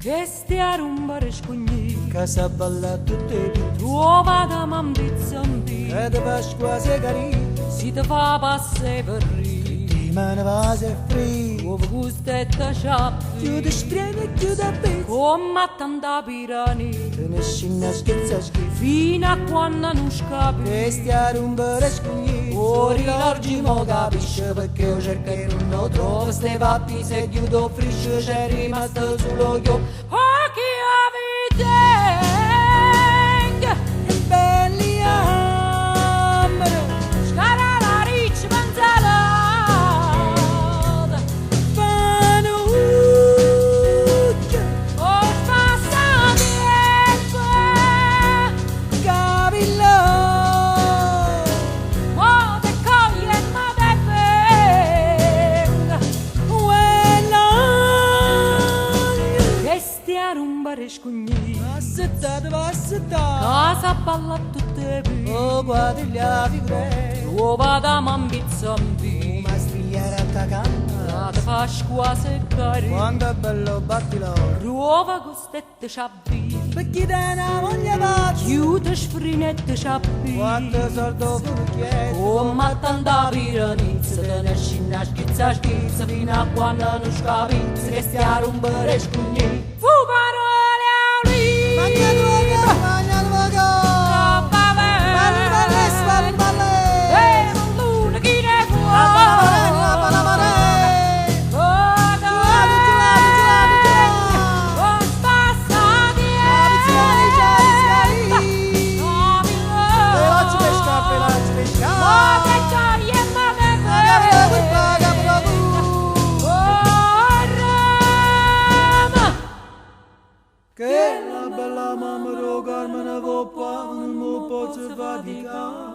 che stia a rumbare scugni, che sa balla tutte le nuova da mambizzambi, che te fa quasi carino, si te fa passare per ri, ti mane vase fri, dove gustetta ciappi, chiude spreme e chiude a pezzi, come tanta pirani, te ne scina schizza schifo, fino a quando non scapi, che stia a rumbare scugni, ori l'orgi mo capisce perché io cerco e non lo trovo, ste pappi se chiudo frisce c'è rimasto solo io, chi avete? belli amore, Scarala ricci manzalata, panuccia, o spassati capillo, mo te coglie e mo te venga, che stia a rumbare scugni, assettate, casa balla tutte qui, oh guarda figure, nuova da mambizzambi, ma strigliare a cacanna, la te fa squase cari, quando è bello battilo, nuova gustette ciabbi, perché te una moglie pazza, chiude sfrinette ciabbi, quanto soldo fu chiesto, come tanta piranizza, te ne scina schizza fino a quando non scapizza, che stia a rumbare scugni, fu parole a lì, magna luogo, troppa balle, balle, e non luna chi ne può, che la bella mamma ro Carmine Voppa non mo posso faticare.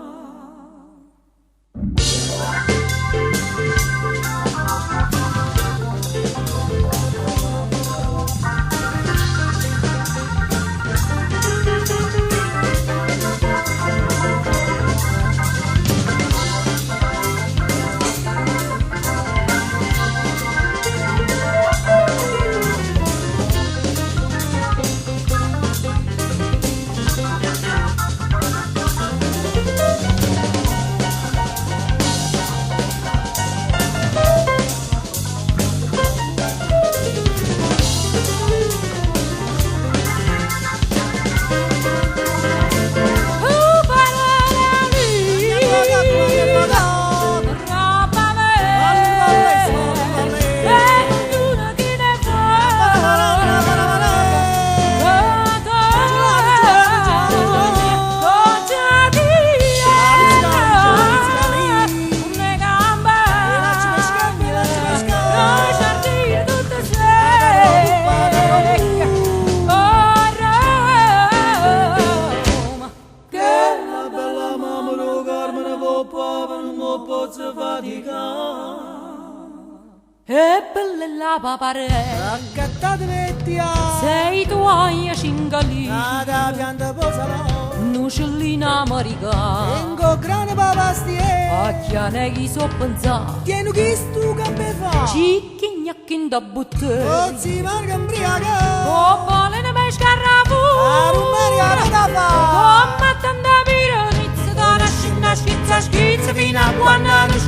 E bella la paparella, Raccattate vettia, sei tuoi cingali, nada pianta posalo, nucellina americana, tengo grane papastie, acchiane chi so pensare, tieni chi stu che fa, cicchi gnacchi da buttare, ozzi marca imbriaca, o vale ne me scarrafu, a rumeria non da fa, come tanta piranizza, da una scina schizza fino a quando non